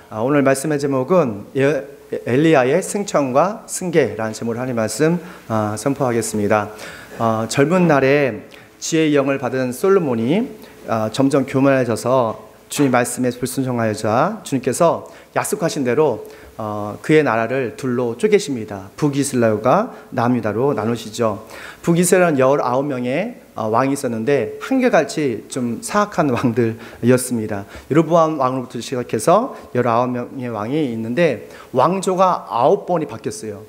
오늘 말씀의 제목은 엘리야의 승천과 승계라는 제목으로 하나님 말씀 선포하겠습니다. 젊은 날에 지혜의 영을 받은 솔로몬이 점점 교만해져서 주님 말씀에 불순종하여자 주님께서 약속하신 대로 그의 나라를 둘로 쪼개십니다. 북이스라엘과 남유다로 나누시죠. 북이스라엘은 19명의 왕이 있었는데 한결같이 좀 사악한 왕들이었습니다. 여로보암 왕으로부터 시작해서 19명의 왕이 있는데 왕조가 9번이 바뀌었어요.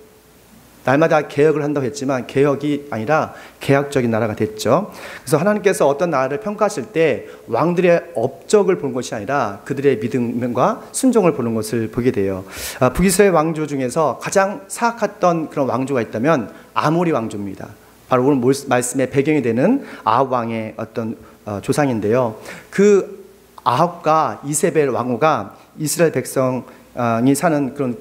날마다 개혁을 한다고 했지만 개혁이 아니라 개혁적인 나라가 됐죠. 그래서 하나님께서 어떤 나라를 평가하실 때 왕들의 업적을 보는 것이 아니라 그들의 믿음과 순종을 보는 것을 보게 돼요. 북이스라엘 왕조 중에서 가장 사악했던 그런 왕조가 있다면 아모리 왕조입니다. 바로 오늘 말씀의 배경이 되는 아합 왕의 어떤 조상인데요. 그 아합과 이세벨 왕후가 이스라엘 백성이 사는 그런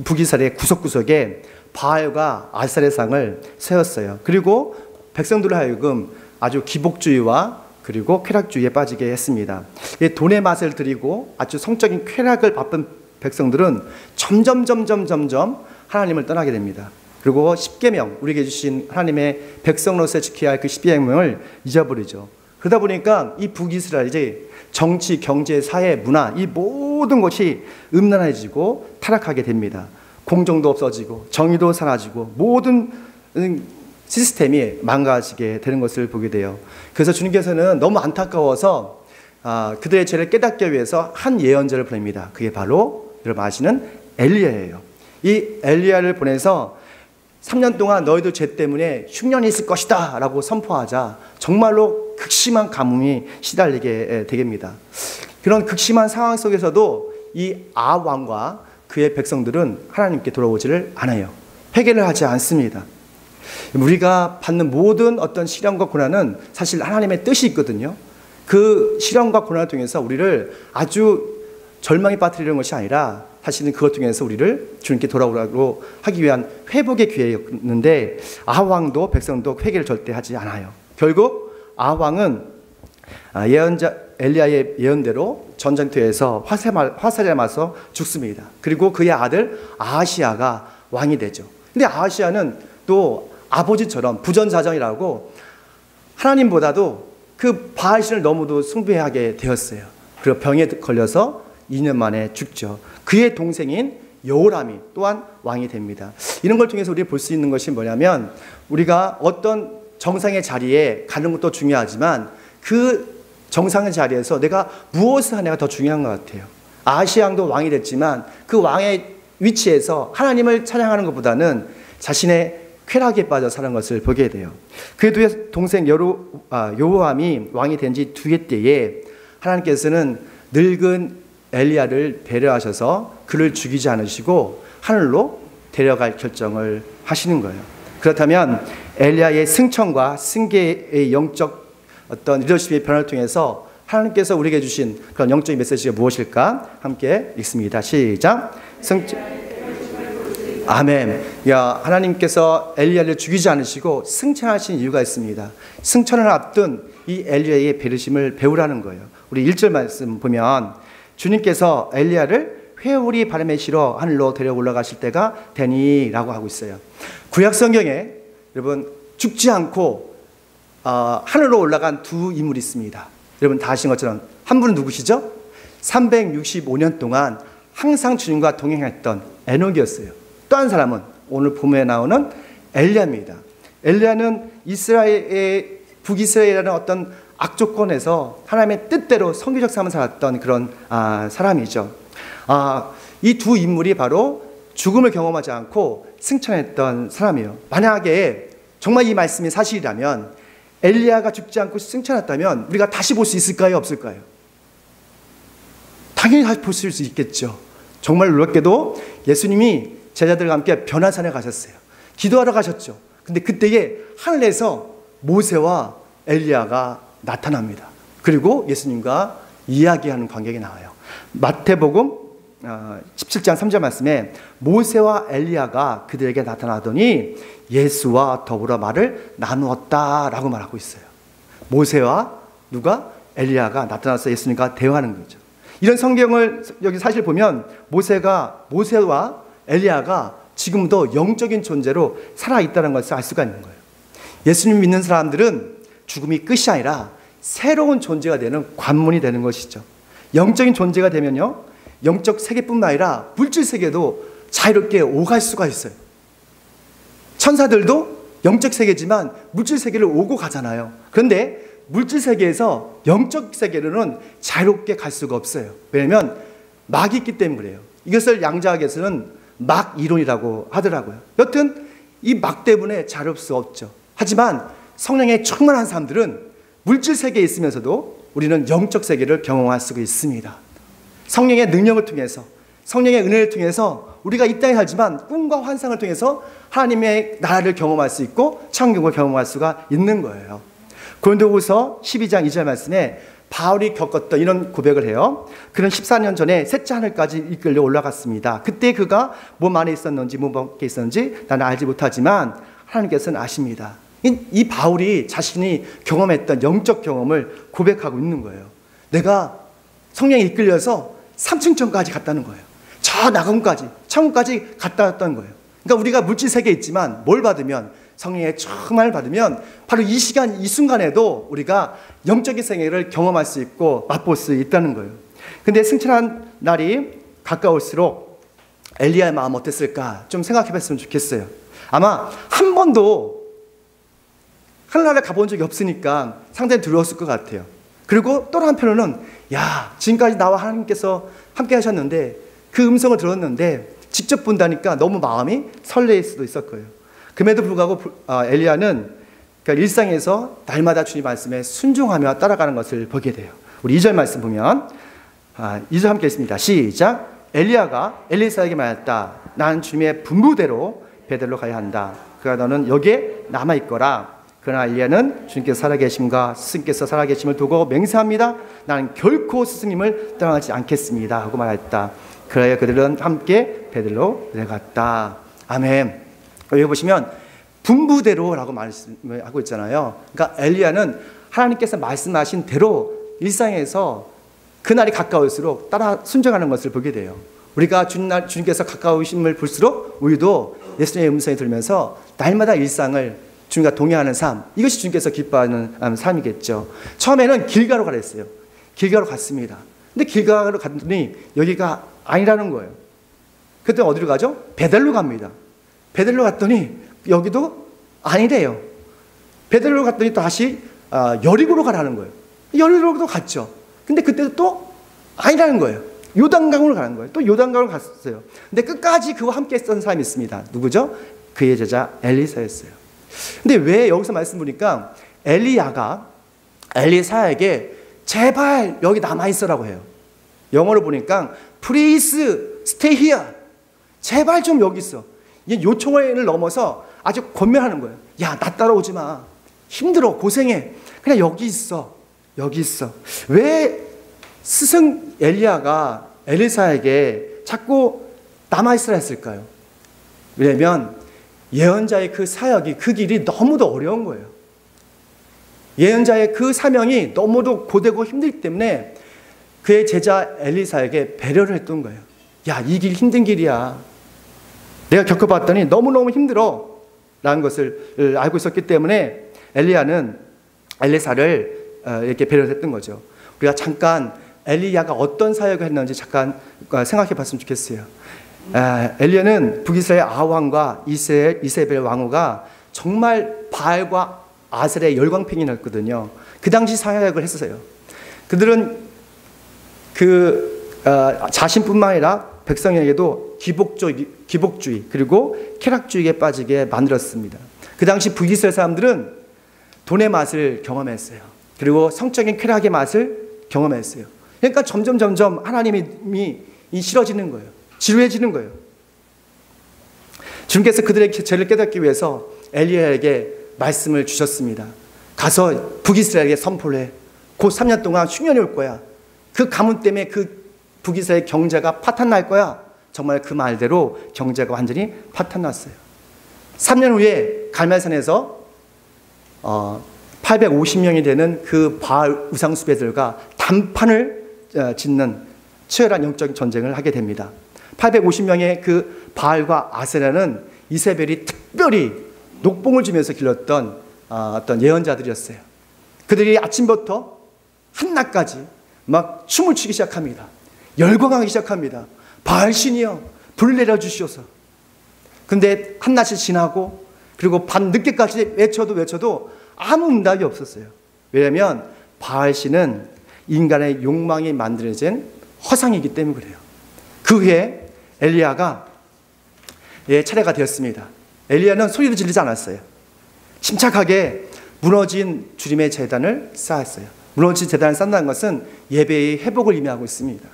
북이스라엘의 구석구석에 바알과 아세라상을 세웠어요. 그리고 백성들을 하여금 아주 기복주의와 그리고 쾌락주의에 빠지게 했습니다. 돈의 맛을 들이고 아주 성적인 쾌락을 바쁜 백성들은 점점 하나님을 떠나게 됩니다. 그리고 십계명, 우리에게 주신 하나님의 백성으로서 지켜야 할 그 십계명을 잊어버리죠. 그러다 보니까 이 북이스라엘이 정치, 경제, 사회, 문화 이 모든 것이 음란해지고 타락하게 됩니다. 공정도 없어지고 정의도 사라지고 모든 시스템이 망가지게 되는 것을 보게 돼요. 그래서 주님께서는 너무 안타까워서 그들의 죄를 깨닫기 위해서 한 예언자를 보냅니다. 그게 바로 여러분 아시는 엘리야예요. 이 엘리야를 보내서 3년 동안 너희들 죄 때문에 흉년이 있을 것이다 라고 선포하자 정말로 극심한 가뭄이 시달리게 됩니다. 그런 극심한 상황 속에서도 이 아합 왕과 그의 백성들은 하나님께 돌아오지를 않아요. 회개를 하지 않습니다. 우리가 받는 모든 어떤 시련과 고난은 사실 하나님의 뜻이 있거든요. 그 시련과 고난을 통해서 우리를 아주 절망에 빠뜨리는 것이 아니라 사실은 그것 통해서 우리를 주님께 돌아오라고 하기 위한 회복의 기회였는데 아합 왕도 백성도 회개를 절대 하지 않아요. 결국 아합 왕은 예언자 엘리야의 예언대로 전쟁터에서 화살에 맞서 죽습니다. 그리고 그의 아들 아하시야가 왕이 되죠. 근데 아하시야는 또 아버지처럼 부전자전이라고 하나님보다도 그 바알신을 너무도 숭배하게 되었어요. 그리고 병에 걸려서 2년 만에 죽죠. 그의 동생인 여호람이 또한 왕이 됩니다. 이런 걸 통해서 우리가 볼 수 있는 것이 뭐냐면 우리가 어떤 정상의 자리에 가는 것도 중요하지만 그 정상의 자리에서 내가 무엇을 하냐가 더 중요한 것 같아요. 아하시야도 왕이 됐지만 그 왕의 위치에서 하나님을 찬양하는 것보다는 자신의 쾌락에 빠져 사는 것을 보게 돼요. 그의 동생 여로보암이 왕이 된 지 2해 때에 하나님께서는 늙은 엘리야를 배려하셔서 그를 죽이지 않으시고 하늘로 데려갈 결정을 하시는 거예요. 그렇다면 엘리야의 승천과 승계의 영적 어떤 리더십의 변화를 통해서 하나님께서 우리에게 주신 그런 영적인 메시지가 무엇일까? 함께 읽습니다. 시작. 아멘. 하나님께서 엘리야를 죽이지 않으시고 승천하신 이유가 있습니다. 승천을 앞둔 이 엘리야의 배려심을 배우라는 거예요. 우리 1절 말씀 보면 주님께서 엘리야를 회오리 바람에 실어 하늘로 데려 올라가실 때가 되니라고 하고 있어요. 구약 성경에 여러분 죽지 않고 하늘로 올라간 두 인물이 있습니다. 여러분 다 아시는 것처럼 한 분은 누구시죠? 365년 동안 항상 주님과 동행했던 에녹이었어요. 또 한 사람은 오늘 본문에 나오는 엘리야입니다. 엘리야는 북이스라엘이라는 어떤 악조건에서 하나님의 뜻대로 성교적 삶을 살았던 그런 사람이죠. 이 두 인물이 바로 죽음을 경험하지 않고 승천했던 사람이에요. 만약에 정말 이 말씀이 사실이라면 엘리야가 죽지 않고 승천했다면 우리가 다시 볼 수 있을까요? 없을까요? 당연히 다시 볼 수 있겠죠. 정말 놀랍게도 예수님이 제자들과 함께 변화산에 가셨어요. 기도하러 가셨죠. 근데 그때에 하늘에서 모세와 엘리야가 나타납니다. 그리고 예수님과 이야기하는 광경이 나와요. 마태복음 17장 3절 말씀에 모세와 엘리야가 그들에게 나타나더니 예수와 더불어 말을 나누었다라고 말하고 있어요. 모세와 누가? 엘리야가 나타나서 예수님과 대화하는 거죠. 이런 성경을 여기 사실 보면 모세와 엘리야가 지금도 영적인 존재로 살아있다는 것을 알 수가 있는 거예요. 예수님 믿는 사람들은 죽음이 끝이 아니라 새로운 존재가 되는 관문이 되는 것이죠. 영적인 존재가 되면요, 영적 세계뿐만 아니라 물질 세계도 자유롭게 오갈 수가 있어요. 천사들도 영적 세계지만 물질 세계를 오고 가잖아요. 그런데 물질 세계에서 영적 세계로는 자유롭게 갈 수가 없어요. 왜냐하면 막이 있기 때문에 그래요. 이것을 양자학에서는 막 이론이라고 하더라고요. 여튼 이 막 때문에 자유로울 수 없죠. 하지만 성령에 충만한 사람들은 물질 세계에 있으면서도 우리는 영적 세계를 경험할 수가 있습니다. 성령의 능력을 통해서, 성령의 은혜를 통해서 우리가 이 땅에 살지만 꿈과 환상을 통해서 하나님의 나라를 경험할 수 있고 천국을 경험할 수가 있는 거예요. 고린도후서 12장 2절 말씀에 바울이 겪었던 이런 고백을 해요. 그는 14년 전에 셋째 하늘까지 이끌려 올라갔습니다. 그때 그가 몸 안에 있었는지 몸 밖에 있었는지 나는 알지 못하지만 하나님께서는 아십니다. 이 바울이 자신이 경험했던 영적 경험을 고백하고 있는 거예요. 내가 성령에 이끌려서 3층천까지 갔다는 거예요. 저 나금까지, 천국까지 갔다 왔다는 거예요. 그러니까 우리가 물질 세계에 있지만 뭘 받으면, 성령의 충만을 받으면 바로 이 시간, 이 순간에도 우리가 영적인 세계를 경험할 수 있고 맛볼 수 있다는 거예요. 근데 승천한 날이 가까울수록 엘리야의 마음 어땠을까 좀 생각해 봤으면 좋겠어요. 아마 한 번도 하늘나라에 가본 적이 없으니까 상당히 두려웠을 것 같아요. 그리고 또 한편으로는 야, 지금까지 나와 하나님께서 함께 하셨는데 그 음성을 들었는데 직접 본다니까 너무 마음이 설레일 수도 있을 거예요. 그럼에도 불구하고 엘리야는 그러니까 일상에서 날마다 주님 말씀에 순종하며 따라가는 것을 보게 돼요. 우리 2절 말씀 보면 2절 함께 읽습니다. 시작. 엘리야가 엘리사에게 말했다. 나는 주님의 분부대로 베델로 가야 한다. 그러나 너는 여기에 남아있거라. 그러나 엘리야는 주님께서 살아계심과 스승께서 살아계심을 두고 맹세합니다. 나는 결코 스승님을 떠나지 않겠습니다 하고 말했다. 그래야 그들은 함께 베델로 내려갔다. 아멘. 여기 보시면 분부대로라고 말씀을 하고 있잖아요. 그러니까 엘리야는 하나님께서 말씀하신 대로 일상에서 그날이 가까울수록 따라 순종하는 것을 보게 돼요. 우리가 주님께서 가까우심을 볼수록 우리도 예수님의 음성이 들면서 날마다 일상을 주님과 동행하는 삶, 이것이 주님께서 기뻐하는 삶이겠죠. 처음에는 길가로 가라 했어요. 길가로 갔습니다. 근데 길가로 갔더니 여기가 아니라는 거예요. 그때 어디로 가죠? 베델로 갑니다. 베델로 갔더니 여기도 아니래요. 베델로 갔더니 또 다시 여리고로 가라는 거예요. 여리고로 갔죠. 근데 그때도 또 아니라는 거예요. 요단강으로 가는 거예요. 또 요단강으로 갔어요. 근데 끝까지 그와 함께 했던 사람이 있습니다. 누구죠? 그의 제자 엘리사였어요. 근데 왜 여기서 말씀 보니까 엘리야가 엘리사에게 제발 여기 남아있어라고 해요. 영어로 보니까 Please stay here. 제발 좀 여기 있어. 이 요청을 넘어서 아주 권면하는 거예요. 야, 나 따라오지 마. 힘들어. 고생해. 그냥 여기 있어. 여기 있어. 왜 스승 엘리야가 엘리사에게 자꾸 남아있으라 했을까요? 왜냐면 예언자의 그 사역이, 그 길이 너무도 어려운 거예요. 예언자의 그 사명이 너무도 고되고 힘들기 때문에 그의 제자 엘리사에게 배려를 했던 거예요. 야, 이 길 힘든 길이야. 내가 겪어봤더니 너무너무 힘들어 라는 것을 알고 있었기 때문에 엘리야는 엘리사를 이렇게 배려를 했던 거죠. 우리가 잠깐 엘리야가 어떤 사역을 했는지 잠깐 생각해 봤으면 좋겠어요. 엘리야는 북이스라엘 아합왕과 이세벨 왕후가 정말 바알과 아셀의 열광팬이었거든요. 그 당시 사역을 했었어요. 그들은 자신뿐만 아니라 백성에게도 기복주의 그리고 쾌락주의에 빠지게 만들었습니다. 그 당시 북이스라엘 사람들은 돈의 맛을 경험했어요. 그리고 성적인 쾌락의 맛을 경험했어요. 그러니까 점점 하나님이 싫어지는 거예요. 지루해지는 거예요. 주님께서 그들의 죄를 깨닫기 위해서 엘리야에게 말씀을 주셨습니다. 가서 북이스라엘에게 선포를 해. 곧 3년 동안 흉년이 올 거야. 그 가뭄 때문에 그 북이스라엘 경제가 파탄날 거야. 정말 그 말대로 경제가 완전히 파탄났어요. 3년 후에 갈멜산에서 850명이 되는 그 바알 우상 숭배들과 단판을 짓는 치열한 영적인 전쟁을 하게 됩니다. 850명의 그 바알과 아세라는 이세벨이 특별히 녹봉을 주면서 길렀던 어떤 예언자들이었어요. 그들이 아침부터 한낮까지 막 춤을 추기 시작합니다. 열광하기 시작합니다. 바알신이여 불 내려주시옵소서. 근데 한낮이 지나고 그리고 밤 늦게까지 외쳐도 아무 응답이 없었어요. 왜냐하면 바알신은 인간의 욕망이 만들어진 허상이기 때문에 그래요. 그 후에 엘리야가 차례가 되었습니다. 엘리야는 소리도 지르지 않았어요. 침착하게 무너진 주님의 제단을 쌓았어요. 무너진 제단을 쌓는다는 것은 예배의 회복을 의미하고 있습니다.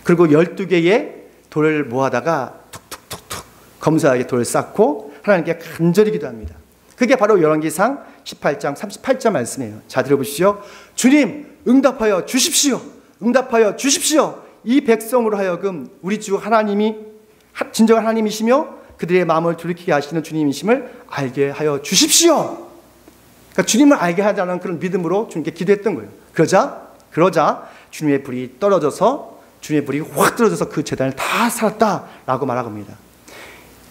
그리고 12개의 돌을 모아다가 툭툭툭툭 검소하게 돌을 쌓고 하나님께 간절히 기도합니다. 그게 바로 열왕기상 18장 38절 말씀이에요. 자, 들어보시죠. 주님, 응답하여 주십시오. 응답하여 주십시오. 이 백성으로 하여금 우리 주 하나님이 진정한 하나님이시며 그들의 마음을 돌이키게 하시는 주님이심을 알게 하여 주십시오. 그러니까 주님을 알게 하자는 그런 믿음으로 주님께 기도했던 거예요. 그러자 주님의 불이 떨어져서 주님의 불이 확 떨어져서 그 제단을 다 살았다라고 말합니다.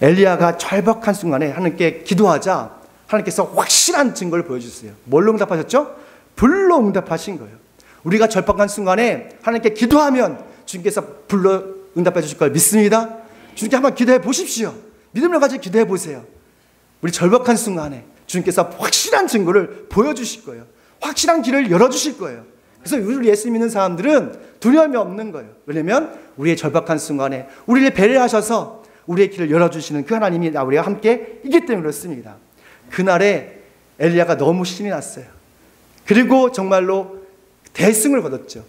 엘리야가 절박한 순간에 하나님께 기도하자 하나님께서 확실한 증거를 보여주셨어요. 뭘로 응답하셨죠? 불로 응답하신 거예요. 우리가 절박한 순간에 하나님께 기도하면 주님께서 불로 응답해 주실 걸 믿습니다. 주님께 한번 기도해 보십시오. 믿음을 가지고 기도해 보세요. 우리 절박한 순간에 주님께서 확실한 증거를 보여주실 거예요. 확실한 길을 열어주실 거예요. 그래서 우리 예수 믿는 사람들은 두려움이 없는 거예요. 왜냐하면 우리의 절박한 순간에 우리를 배려하셔서 우리의 길을 열어주시는 그 하나님이 우리와 함께 있기 때문에 그렇습니다. 그날에 엘리야가 너무 신이 났어요. 그리고 정말로 대승을 거뒀죠.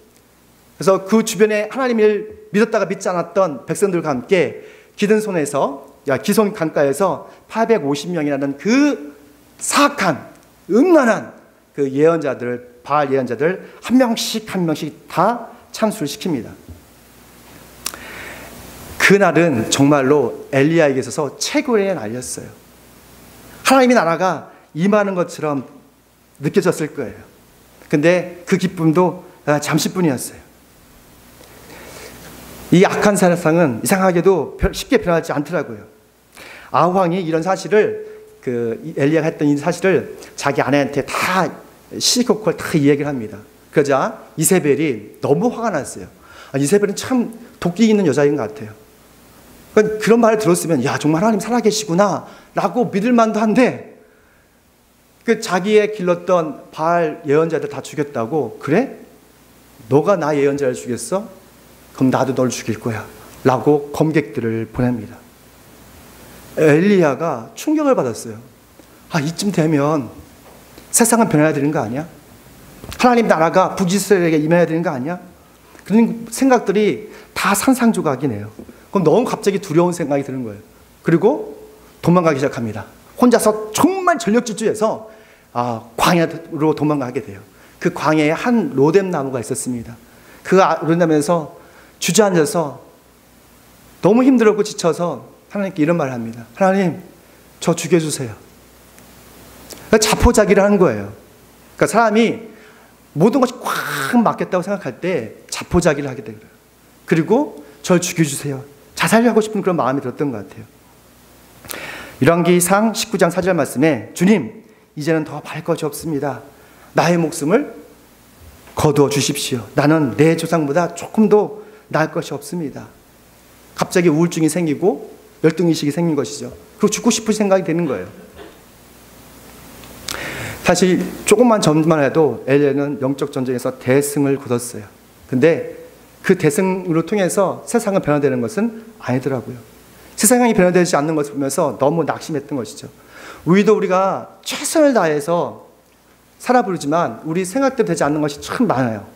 그래서 그 주변에 하나님을 믿었다가 믿지 않았던 백성들과 함께 기손 강가에서 850명이라는 그 사악한 음란한 그 예언자들, 바알 예언자들 한 명씩 다 참수를 시킵니다. 그날은 정말로 엘리야에게 있어서 최고의 날이었어요. 하나님의 나라가 임하는 것처럼 느껴졌을 거예요. 근데 그 기쁨도 잠시뿐이었어요. 이 악한 세상은 이상하게도 쉽게 변하지 않더라고요. 아합왕이 이런 사실을 엘리야가 했던 이 사실을 자기 아내한테 다 시시콜콜 다 이야기를 합니다. 그러자 이세벨이 너무 화가 났어요. 이세벨은 참 도끼 있는 여자인 것 같아요. 그런 말을 들었으면 야 정말 하나님 살아계시구나 라고 믿을 만도 한데 자기의 길렀던 바알 예언자들 다 죽였다고 그래? 너가 나 예언자를 죽였어? 그럼 나도 널 죽일 거야 라고 검객들을 보냅니다. 엘리야가 충격을 받았어요. 이쯤 되면 세상은 변해야 되는 거 아니야? 하나님 나라가 북이스라엘에게 임해야 되는 거 아니야? 그런 생각들이 다 상상조각이네요. 그럼 너무 갑자기 두려운 생각이 드는 거예요. 그리고 도망가기 시작합니다. 혼자서 정말 전력질주해서 광야로 도망가게 돼요. 그 광야에 한 로뎀 나무가 있었습니다. 그 로뎀나무에서 주저앉아서 너무 힘들었고 지쳐서 하나님께 이런 말을 합니다. 하나님, 저 죽여주세요. 자포자기를 하는 거예요. 그러니까 사람이 모든 것이 꽉 막겠다고 생각할 때 자포자기를 하게 되고요. 그리고 절 죽여주세요. 자살하고 싶은 그런 마음이 들었던 것 같아요. 열왕기상 19장 4절 말씀에 주님, 이제는 더 바랄 것이 없습니다. 나의 목숨을 거두어 주십시오. 나는 내 조상보다 조금도 나을 것이 없습니다. 갑자기 우울증이 생기고 열등의식이 생긴 것이죠. 그리고 죽고 싶을 생각이 드는 거예요. 사실 조금만 전만 해도 엘리야는 영적 전쟁에서 대승을 거뒀어요. 근데 그 대승으로 통해서 세상은 변화되는 것은 아니더라고요. 세상이 변화되지 않는 것을 보면서 너무 낙심했던 것이죠. 우리가 최선을 다해서 살아보지만 우리 생각대로 되지 않는 것이 참 많아요.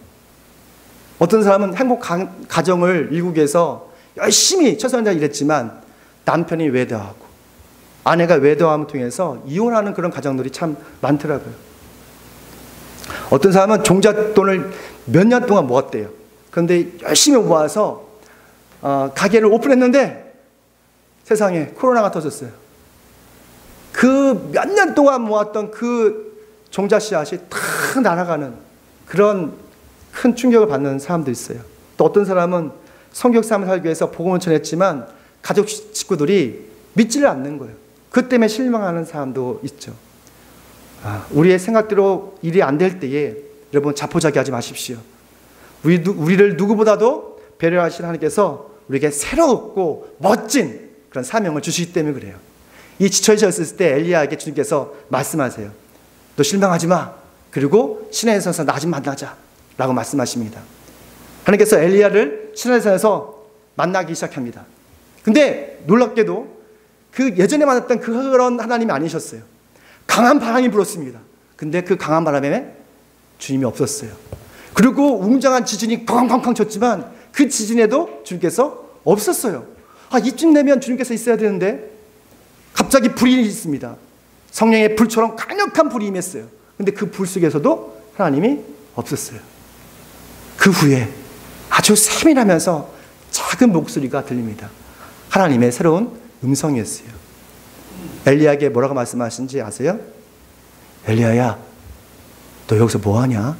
어떤 사람은 행복 가정을 일구기 위해서 열심히 최선을 다해 일했지만 남편이 외도하고 아내가 외도함을 통해서 이혼하는 그런 가정들이 참 많더라고요. 어떤 사람은 종잣돈을 몇 년 동안 모았대요. 그런데 열심히 모아서 가게를 오픈했는데 세상에 코로나가 터졌어요. 그 몇 년 동안 모았던 그 종자 씨앗이 다 날아가는 그런 큰 충격을 받는 사람도 있어요. 또 어떤 사람은 성교육 삶을 살기 위해서 복음을 전했지만 가족 식구들이 믿지를 않는 거예요. 그 때문에 실망하는 사람도 있죠. 우리의 생각대로 일이 안 될 때에 여러분 자포자기하지 마십시오. 우리를 누구보다도 배려하시는 하나님께서 우리에게 새롭고 멋진 그런 사명을 주시기 때문에 그래요. 이 지쳐있을 때 엘리야에게 주님께서 말씀하세요. 너 실망하지 마. 그리고 시내의 산에서 나 좀 만나자 라고 말씀하십니다. 하나님께서 엘리야를 시내의 산에서 만나기 시작합니다. 근데 놀랍게도 그 예전에 만났던 그런 하나님이 아니셨어요. 강한 바람이 불었습니다. 근데 그 강한 바람에 주님이 없었어요. 그리고 웅장한 지진이 쾅쾅쾅 쳤지만 그 지진에도 주님께서 없었어요. 이쯤 되면 주님께서 있어야 되는데 갑자기 불이 있습니다. 성령의 불처럼 강력한 불이 임했어요. 근데 그 불 속에서도 하나님이 없었어요. 그 후에 아주 세밀하면서 작은 목소리가 들립니다. 하나님의 새로운 음성이었어요. 엘리야에게 뭐라고 말씀하신지 아세요? 엘리야야, 너 여기서 뭐하냐?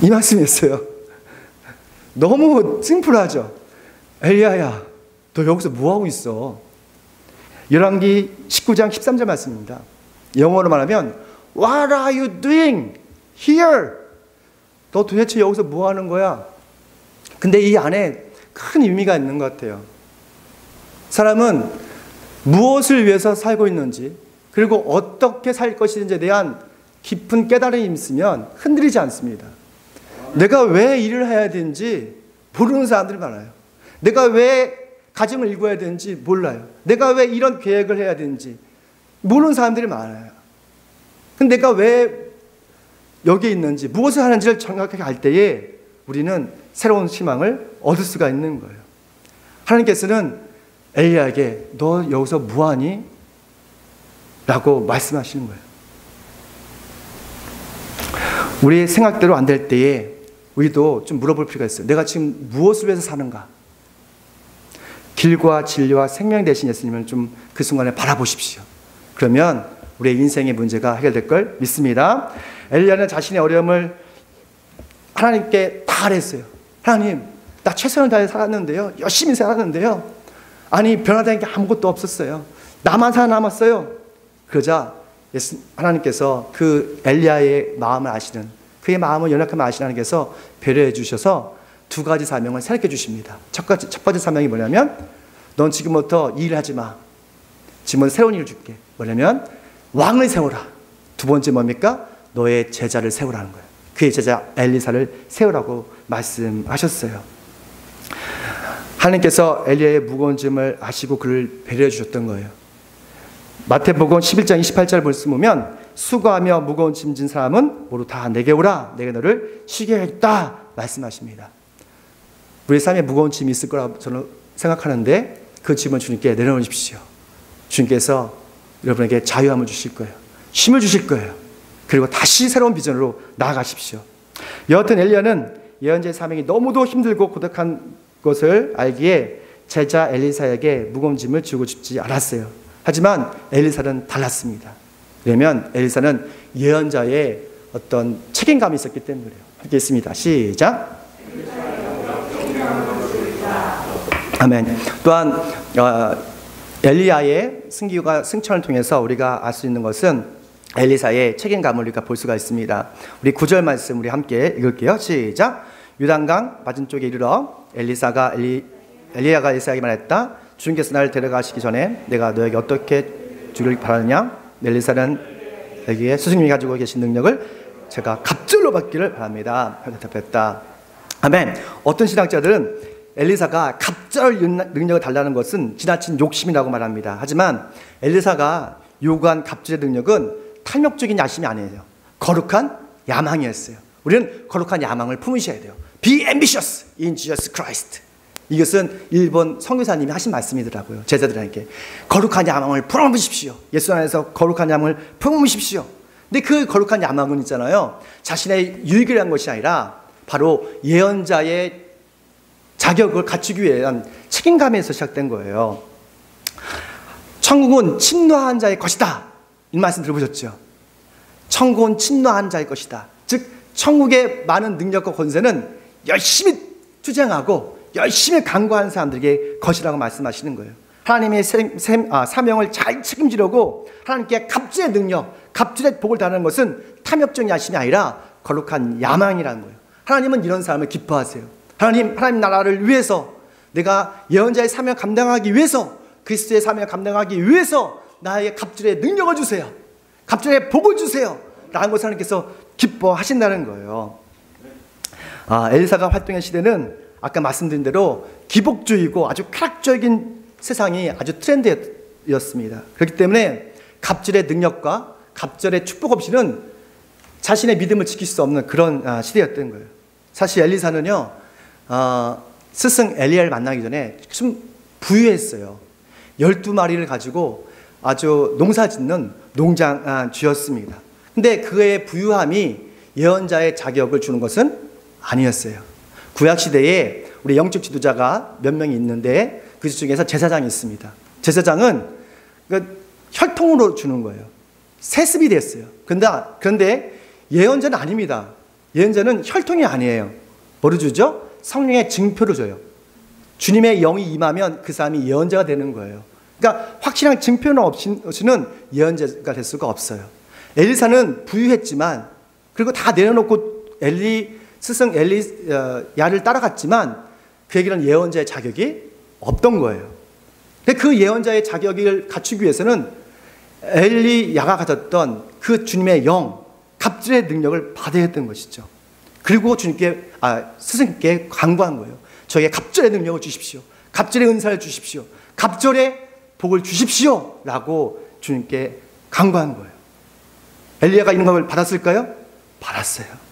이 말씀이었어요. 너무 심플하죠? 엘리야야, 너 여기서 뭐하고 있어? 열왕기 19장 13절 말씀입니다. 영어로 말하면 What are you doing here? 너 도대체 여기서 뭐하는 거야? 근데 이 안에 큰 의미가 있는 것 같아요. 사람은 무엇을 위해서 살고 있는지 그리고 어떻게 살 것인지에 대한 깊은 깨달음이 있으면 흔들리지 않습니다. 내가 왜 일을 해야 되는지 모르는 사람들이 많아요. 내가 왜 가정을 일궈야 되는지 몰라요. 내가 왜 이런 계획을 해야 되는지 모르는 사람들이 많아요. 근데 내가 왜 여기에 있는지 무엇을 하는지를 정확하게 알 때에 우리는 새로운 희망을 얻을 수가 있는 거예요. 하나님께서는 엘리야에게 너 여기서 뭐하니? 라고 말씀하시는 거예요. 우리의 생각대로 안 될 때에 우리도 좀 물어볼 필요가 있어요. 내가 지금 무엇을 위해서 사는가? 길과 진리와 생명 되신 예수님을 좀 그 순간에 바라보십시오. 그러면 우리의 인생의 문제가 해결될 걸 믿습니다. 엘리야는 자신의 어려움을 하나님께 다 아뢰었어요. 하나님, 나 최선을 다해 살았는데요. 열심히 살았는데요. 아니, 변화된 게 아무것도 없었어요. 나만 살아남았어요. 그러자 하나님께서 그 엘리야의 마음을 아시는, 그의 마음을 연약함을 아시는 하나님께서 배려해 주셔서 두 가지 사명을 새롭게 주십니다. 첫 번째 사명이 뭐냐면 넌 지금부터 일을 하지 마. 지금은 새로운 일을 줄게. 뭐냐면 왕을 세워라. 두 번째 뭡니까? 너의 제자를 세우라는 거예요. 그의 제자 엘리사를 세우라고 말씀하셨어요. 하나님께서 엘리야의 무거운 짐을 아시고 그를 배려해 주셨던 거예요. 마태복음 11장 28절 말씀 보면 수고하며 무거운 짐 진 사람은 모두 다 내게 오라. 내가 너를 쉬게 하겠다 말씀하십니다. 우리 삶에 무거운 짐이 있을 거라고 저는 생각하는데 그 짐을 주님께 내려놓으십시오. 주님께서 여러분에게 자유함을 주실 거예요. 힘을 주실 거예요. 그리고 다시 새로운 비전으로 나아가십시오. 여하튼 엘리야는 예언자의 사명이 너무도 힘들고 고독한 것을 알기에 제자 엘리사에게 무거운 짐을 주고 싶지 않았어요. 하지만 엘리사는 달랐습니다. 왜냐하면 엘리사는 예언자의 어떤 책임감이 있었기 때문에 그래요. 함께 있습니다. 시작. 아멘. 또한 엘리야의 승기와 승천을 통해서 우리가 알 수 있는 것은 엘리사의 책임감을 우리가 볼 수가 있습니다. 우리 9절 말씀 우리 함께 읽을게요. 시작. 요단강 맞은쪽에 이르러 엘리야가 엘리사에게 말했다. 주님께서 나를 데려가시기 전에 내가 너에게 어떻게 주길 바라느냐? 엘리사는 여기에 스승님이 가지고 계신 능력을 제가 갑절로 받기를 바랍니다. 대답했다. 아멘. 어떤 신학자들은 엘리사가 갑절 능력을 달라는 것은 지나친 욕심이라고 말합니다. 하지만 엘리사가 요구한 갑절의 능력은 탐욕적인 야심이 아니에요. 거룩한 야망이었어요. 우리는 거룩한 야망을 품으셔야 돼요. Be ambitious in Jesus Christ. 이것은 일본 선교사님이 하신 말씀이더라고요. 제자들에게 거룩한 야망을 품으십시오. 예수 안에서 거룩한 야망을 품으십시오. 근데 그 거룩한 야망은 있잖아요. 자신의 유익을 위한 것이 아니라 바로 예언자의 자격을 갖추기 위한 책임감에서 시작된 거예요. 천국은 침노한 자의 것이다. 이 말씀 들어보셨죠? 천국은 침노한 자의 것이다. 즉 천국의 많은 능력과 권세는 열심히 투쟁하고 열심히 간구하는 사람들에게 것이라고 말씀하시는 거예요. 하나님의 사명을 잘 책임지려고 하나님께 갑질의 능력, 갑질의 복을 다하는 것은 탐욕적인 야심이 아니라 거룩한 야망이라는 거예요. 하나님은 이런 사람을 기뻐하세요. 하나님 나라를 위해서, 내가 예언자의 사명 감당하기 위해서, 그리스도의 사명을 감당하기 위해서 나에게 갑질의 능력을 주세요. 갑질의 복을 주세요. 라는 것을 하나님께서 기뻐하신다는 거예요. 엘리사가 활동한 시대는 아까 말씀드린 대로 기복주의고 아주 쾌락적인 세상이 아주 트렌드였습니다. 그렇기 때문에 갑질의 능력과 갑질의 축복 없이는 자신의 믿음을 지킬 수 없는 그런 시대였던 거예요. 사실 엘리사는요, 스승 엘리야를 만나기 전에 좀 부유했어요. 12마리를 가지고 아주 농사 짓는 농장주였습니다. 근데 그의 부유함이 예언자의 자격을 주는 것은 아니었어요. 구약시대에 우리 영적 지도자가 몇 명이 있는데 그 중에서 제사장이 있습니다. 제사장은 혈통으로 주는 거예요. 세습이 됐어요. 그런데 예언자는 아닙니다. 예언자는 혈통이 아니에요. 뭐를 주죠? 성령의 증표를 줘요. 주님의 영이 임하면 그 사람이 예언자가 되는 거예요. 그러니까 확실한 증표는 없이는 예언자가 될 수가 없어요. 엘리사는 부유했지만, 그리고 다 내려놓고 스승 엘리야를 따라갔지만 그에게는 예언자의 자격이 없던 거예요. 근데 그 예언자의 자격을 갖추기 위해서는 엘리야가 가졌던 그 주님의 영, 갑질의 능력을 받아야 했던 것이죠. 그리고 스승께 간구한 거예요. 저에게 갑질의 능력을 주십시오. 갑질의 은사를 주십시오. 갑절의 복을 주십시오. 라고 주님께 간구한 거예요. 엘리야가 이런 걸 받았을까요? 받았어요.